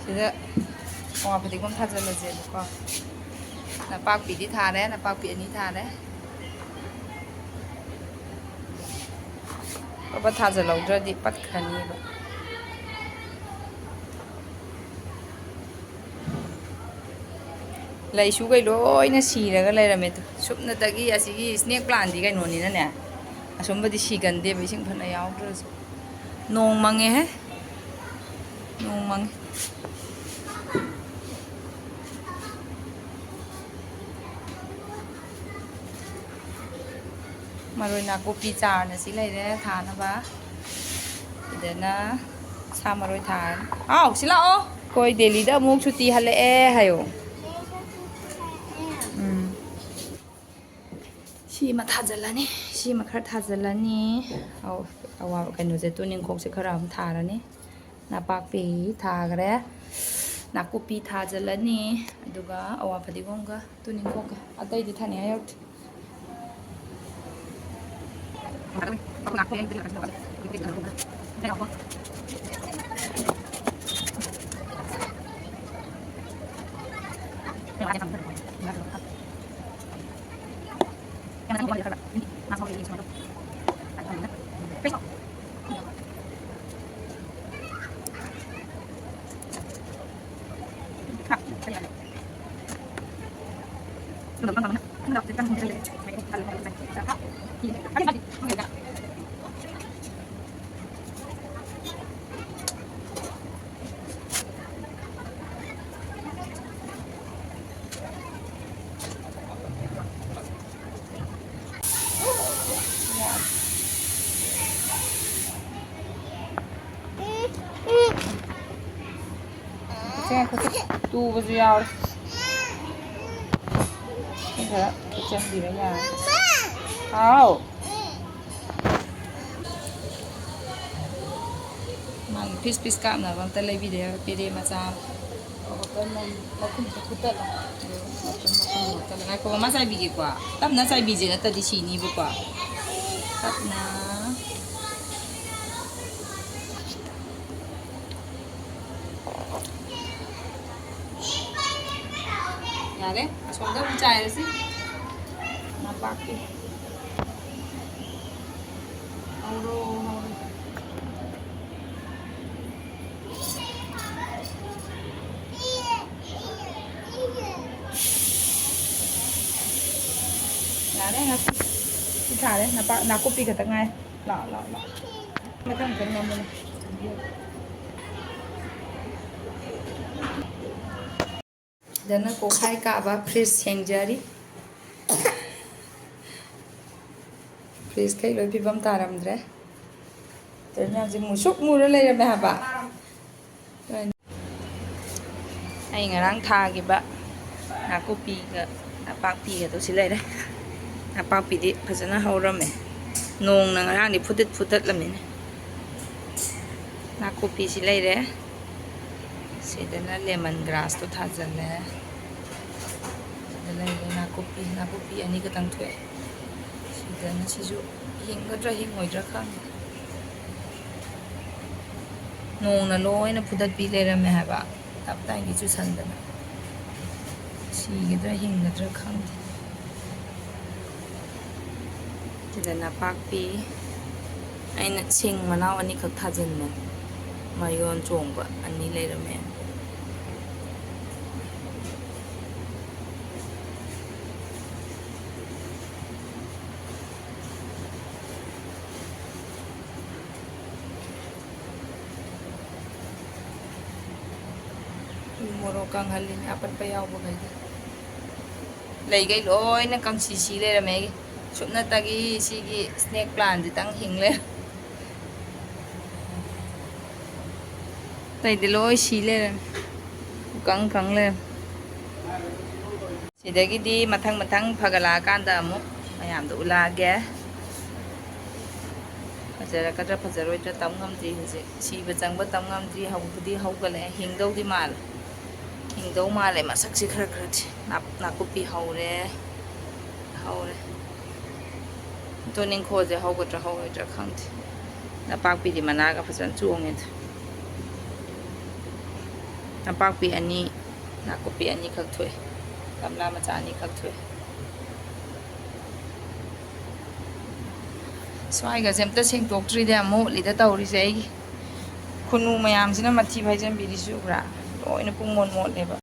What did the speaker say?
ꯁꯤꯗ ꯑꯋꯥ ꯐꯗꯤꯒꯣꯝ ꯊꯥꯖꯤꯜꯂꯁꯦꯕꯀꯣ ꯅꯄꯥꯛꯄꯤꯗꯤ ꯊꯥꯔꯦ ꯅꯄꯥꯛꯄꯤ 2 ꯊꯥꯔꯦ ꯕꯕ ꯊꯥꯖꯤꯜꯍꯧꯗ꯭ꯔꯗꯤ ꯄꯠꯈ꯭ꯔꯅꯤꯕ ꯂꯩꯁꯨꯒꯩ ꯂꯣꯏꯅ ꯁꯤꯔꯒ ꯂꯩꯔꯝꯃꯦ ꯁꯨꯞꯅꯇꯒꯤ ꯑꯁꯤꯒꯤ ꯁ꯭ꯅꯦꯛ ꯄ꯭ꯂꯥꯟꯗꯤ ꯀꯩꯅꯣꯅꯤꯅꯅꯦ ꯑꯁꯨꯝꯕꯗꯤ ꯁꯤꯒꯟꯗꯦꯕ ꯏꯁꯤꯡ ꯐꯅ ꯌꯥꯎꯗ꯭ꯔꯁꯨ ꯅꯣꯡ ꯃꯪꯉꯦꯍꯦ ꯅꯣꯡ ꯃꯪꯉꯦ ꯃꯔꯣꯏ ꯅꯥꯀꯨꯞꯄꯤ ꯆꯥꯔꯅ ꯁꯤ ꯂꯩꯔꯦ ꯊꯥꯅꯕ ꯁꯤꯗꯅ ꯁꯥ ꯃꯔꯣꯏ ꯊꯥꯔꯅꯤ ꯑꯥꯎ ꯁꯤ ꯂꯥꯛꯑꯣ ꯑꯩꯈꯣꯏ ꯗꯦꯜꯂꯤꯗ ꯑꯃꯨꯛ ꯁꯨꯇꯤ ꯍꯜꯂꯛꯑꯦ ꯍꯥꯏꯌꯣ ꯁꯤꯃ ꯊꯥꯖꯤꯜꯂꯅꯤ ꯁꯤꯃ ꯈꯔ ꯊꯥꯖꯤꯜꯂꯅꯤ ꯑꯋꯥꯕ ꯀꯩꯅꯣꯁꯦ ꯇꯨꯅꯤꯡꯈꯣꯛꯁꯦ ꯈꯔ ꯑꯃ ꯊꯥꯔꯅꯤ ꯅꯄꯥꯛꯄꯤ ꯊꯥꯈ꯭ꯔꯦ ꯅꯥꯀꯨꯞꯄꯤ ꯊꯥꯖꯤꯜꯂꯅꯤ ꯑꯗꯨꯒ ꯑꯋꯥ ꯐꯗꯤꯒꯣꯝꯒ ꯇꯨꯅꯤꯡꯈꯣꯛꯀ ꯑꯇꯩꯗꯤ ꯊꯥꯅꯤꯡꯉꯥꯏ ꯌꯥꯎꯗꯦ ꯇꯨꯕꯁꯨ ꯌꯥꯎꯔꯦ ꯈꯔ ꯊꯨꯞꯆꯟꯕꯤꯔ ꯌꯥꯔꯦ ꯍꯥꯎ ꯃꯥꯒꯤ ꯄꯤꯁ ꯄꯤꯁ ꯀꯥꯞꯅꯕ ꯑꯝꯇ ꯂꯩꯕꯤꯗꯦ ꯄꯦꯔꯦ ꯃꯆꯥ ꯃꯈꯨꯝꯁꯦ ꯐꯨꯠꯇꯠꯂꯣ ꯉꯥꯏꯈꯣ ꯃꯃꯥ ꯆꯥꯏꯕꯤꯒꯦꯀꯣ ꯇꯞꯅ ꯆꯥꯏꯕꯤꯁꯦ ꯅꯠꯇꯗꯤ ꯁꯤꯅꯤꯕꯀꯣ ꯇꯞꯅ ꯌꯥꯔꯦ ꯑꯁꯣꯝꯗ ꯑꯃꯨꯛ ꯆꯥꯏꯔꯁꯤ ꯅꯄꯥꯛꯄꯤ ꯍꯧꯔꯣ ꯍꯧꯔꯣ ꯌꯥꯔꯦ ꯉꯁꯤ ꯁꯤ ꯊꯥꯔꯦ ꯅꯥꯀꯨꯞꯄꯤ ꯈꯛꯇ ꯉꯥꯏ ꯂꯥꯛꯑꯣ ꯂꯥꯛꯑꯣ ꯂꯥꯛꯑꯣ ꯃꯊꯪ ꯃꯊꯪ ꯅꯝꯕꯅꯤ ꯁꯤꯗꯅ ꯀꯣꯛꯈꯥꯏ ꯀꯥꯕ ꯐ꯭ꯔꯤꯖ ꯁꯦꯡꯖꯔꯤ ꯐ꯭ꯔꯤꯖꯈꯩ ꯂꯣꯏ ꯐꯤꯕꯝ ꯇꯥꯔꯝꯗ꯭ꯔꯦ ꯑꯗꯨꯅ ꯍꯧꯖꯤꯛ ꯃꯨꯁꯨꯛ ꯃꯨꯔ ꯂꯩꯔꯝꯃꯦ ꯍꯥꯏꯕ ꯑꯩ ꯉꯔꯥꯡ ꯊꯥꯈꯤꯕ ꯅꯥꯀꯨꯞꯄꯤꯒ ꯅꯄꯥꯛꯄꯤꯒꯗꯣ ꯁꯤ ꯂꯩꯔꯦ ꯅꯄꯥꯛꯄꯤꯗꯤ ꯐꯖꯅ ꯍꯧꯔꯝꯃꯦ ꯅꯣꯡꯅ ꯉꯔꯥꯡꯗꯤ ꯐꯨꯗꯠꯂꯝꯃꯤꯅꯦ ꯅꯥꯀꯨꯞꯄꯤꯁꯤ ꯂꯩꯔꯦ ꯁꯤꯗꯅ ꯂꯦꯃꯟ ꯒ꯭ꯔꯥꯁꯇꯣ ꯊꯥꯖꯤꯜꯂꯦ ꯁꯤꯗ ꯂꯩꯔꯦ ꯅꯥꯀꯨꯞꯄꯤ 2 ꯈꯛꯇꯪ ꯊꯣꯛꯑꯦ ꯁꯤꯗꯅ ꯁꯤꯁꯨ ꯍꯤꯡꯒꯗ꯭ꯔꯥ ꯍꯤꯡꯉꯣꯏꯗ꯭ꯔꯥ ꯈꯪꯗꯦ ꯅꯣꯡꯅ ꯂꯣꯏꯅ ꯐꯨꯗꯠꯄꯤ ꯂꯩꯔꯝꯃꯦ ꯍꯥꯏꯕ ꯇꯞꯇꯥꯏꯒꯤ ꯆꯨꯁꯟꯗꯅ ꯁꯤꯒꯗ꯭ꯔꯥ ꯍꯤꯡꯒꯗ꯭ꯔꯥ ꯈꯪꯗꯦ ꯁꯤꯗ ꯅꯄꯥꯛꯄꯤ ꯑꯩꯅ ꯁꯤꯡ ꯃꯅꯥꯎ 2 ꯈꯛ ꯊꯥꯖꯤꯟꯕꯅꯦ ꯃꯌꯣꯟ ꯆꯣꯡꯕ 2 ꯂꯩꯔꯝꯃꯦ ꯃꯣꯔꯣꯛ ꯀꯪꯍꯜꯂꯤꯅꯦ ꯑꯄꯠꯄ ꯌꯥꯎꯕꯈꯩꯗ ꯂꯩꯈꯩ ꯂꯣꯏꯅ ꯀꯪꯁꯤ ꯁꯤ ꯂꯩꯔꯝꯃꯦ ꯑꯩꯒꯤ ꯁꯨꯞꯅꯇꯒꯤ ꯁꯤꯒꯤ ꯁ꯭ꯅꯦꯛ ꯄ꯭ꯂꯥꯟꯁꯤꯇꯪ ꯍꯤꯡꯂꯦ ꯑꯇꯩꯗꯤ ꯂꯣꯏ ꯁꯤ ꯂꯩꯔꯝꯃꯦ ꯀꯪ ꯂꯩꯔꯝꯃꯦ ꯁꯤꯗꯒꯤꯗꯤ ꯃꯊꯪ ꯐꯒꯠꯂꯛꯑꯀꯥꯟꯗ ꯑꯃꯨꯛ ꯃꯌꯥꯝꯗꯣ ꯎꯠꯂꯛꯑꯒꯦ ꯐꯖꯔꯛꯀꯗ꯭ꯔꯥ ꯐꯖꯔꯣꯏꯗ꯭ꯔꯥ ꯇꯝ ꯉꯝꯗ꯭ꯔꯤ ꯍꯧꯖꯤꯛ ꯁꯤꯕ ꯆꯪꯕ ꯇꯝ ꯉꯝꯗ꯭ꯔꯤ ꯍꯧꯕꯗꯤ ꯍꯧꯒꯠꯂꯛꯑꯦ ꯍꯤꯡꯗꯧꯗꯤ ꯃꯥꯜꯂꯦ ꯃꯁꯛꯁꯦ ꯈꯔꯗꯤ ꯅꯥꯀꯨꯞꯄꯤ ꯍꯧꯔꯦ ꯇꯨꯅꯤꯡꯈꯣꯛꯁꯦ ꯍꯧꯒꯗ꯭ꯔꯥ ꯍꯧꯔꯣꯏꯗ꯭ꯔꯥ ꯈꯪꯗꯦ ꯅꯄꯥꯛꯄꯤꯗꯤ ꯃꯅꯥꯒ ꯐꯖꯅ ꯆꯣꯡꯉꯦꯗ ꯅꯄꯥꯛꯄꯤ ꯑꯅꯤ ꯅꯥꯀꯨꯞꯄꯤ ꯑꯅꯤꯈꯛ ꯊꯣꯛꯑꯦ ꯒꯝꯂꯥ ꯃꯆꯥ ꯑꯅꯤꯈꯛ ꯊꯣꯛꯑꯦ ꯁ꯭ꯋꯥꯏꯒꯁꯦ ꯑꯝꯇ ꯁꯦꯡꯇꯣꯛꯇ꯭ꯔꯤꯗ ꯌꯥꯝ ꯃꯣꯠꯂꯤꯗ ꯇꯧꯔꯤꯁꯦ ꯑꯩꯒꯤ ꯈꯨꯟꯅꯨ ꯃꯌꯥꯝꯁꯤꯅ ꯃꯊꯤ ꯐꯥꯏꯖꯟꯕꯤꯔꯤꯁꯤ ꯎꯕ꯭ꯔꯥ ꯂꯣꯏꯅ ꯄꯨꯡ ꯃꯣꯠ ꯃꯣꯠꯂꯦꯕ